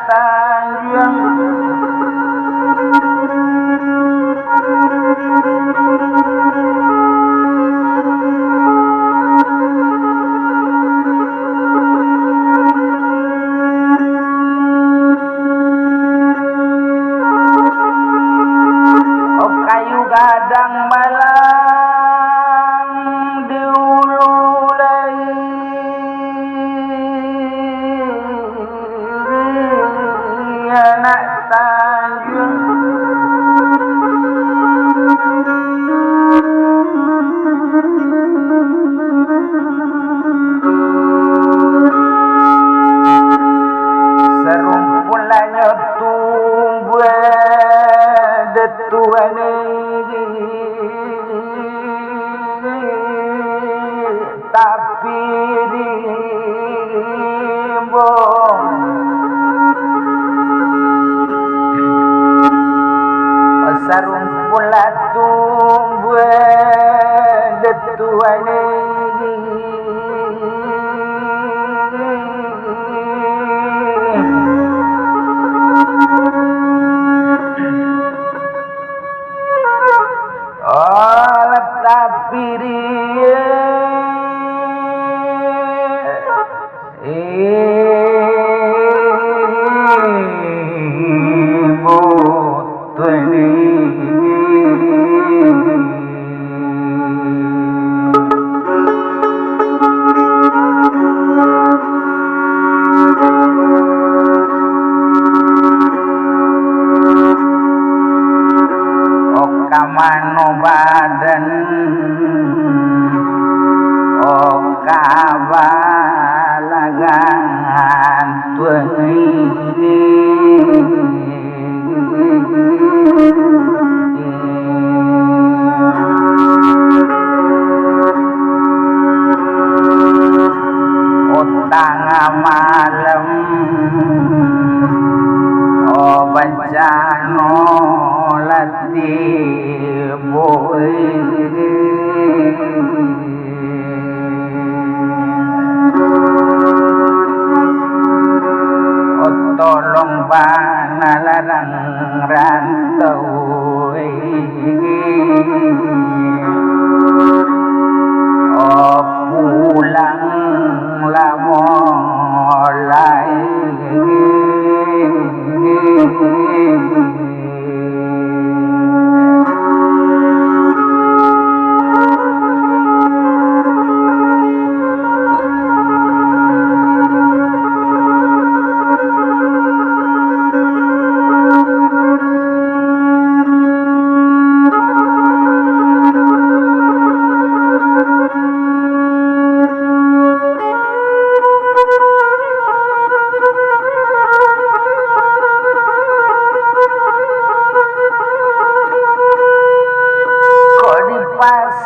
tanjung kayu gadang malang di ulu anak tanjung serumpulannya tumbuh detuane tapi rimbong sarumpulan tumbuh detuane tapi dia kamano badan kabalagan tuangi tengah malam bencana latih boy tolong bana larang rantau pulang lama mulai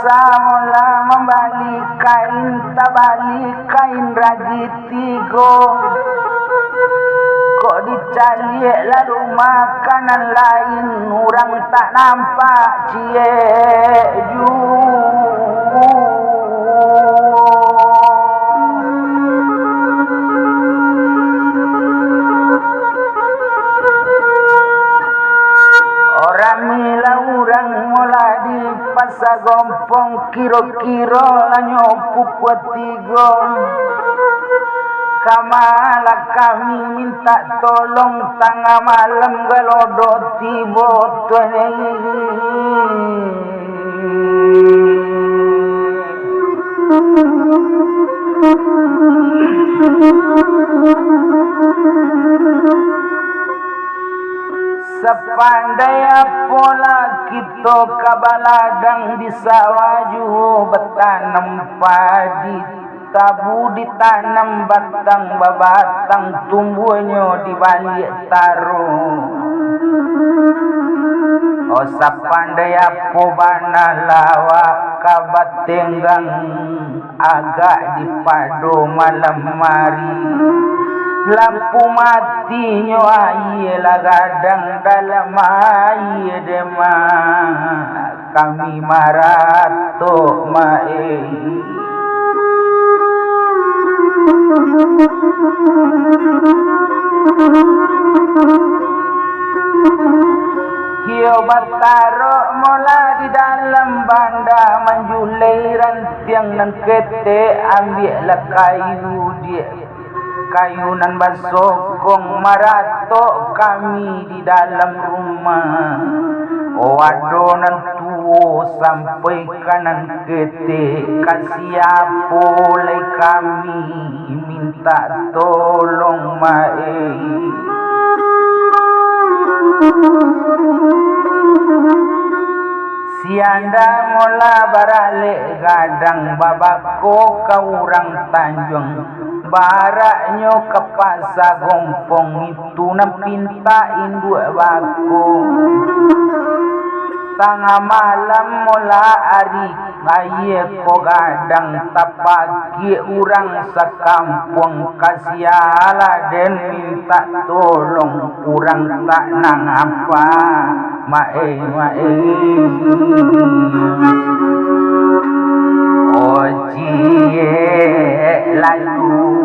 Saula membalik kain tabalik kain ragi tigo kok dicari lalu makanan lain orang tak nampak cie ju orang mila orang mulai di pasar gompong kiro-kiro lanyo puput tigo kamala kami minta tolong tengah malam galodo tibo tuane sepandai apola kita kabaladang di sawaju bertanam padi tabu ditanam batang babatang tumbuhnya di balik taruh oh sepandai apo bana lawak kabat tenggang agak di pado malam mari lampu matinya ayelah gadang dalam air dema kami marato mae Hiyo bataro mola di dalam banda menjulai rantiang nan kete ambillah kayunan basokong marato kami di dalam rumah. Adonan tuo sampai kanan kete kasiapo lay kami minta tolong mae. Sianda mola barale gadang babako kaurang Tanjung baraknyo kapasa gompong itu nampintain dua bako. Tengah malam mola ari aye ko gadang tapagi urang sakampung kasiala den minta tolong urang tak nang apa mae ocie lalu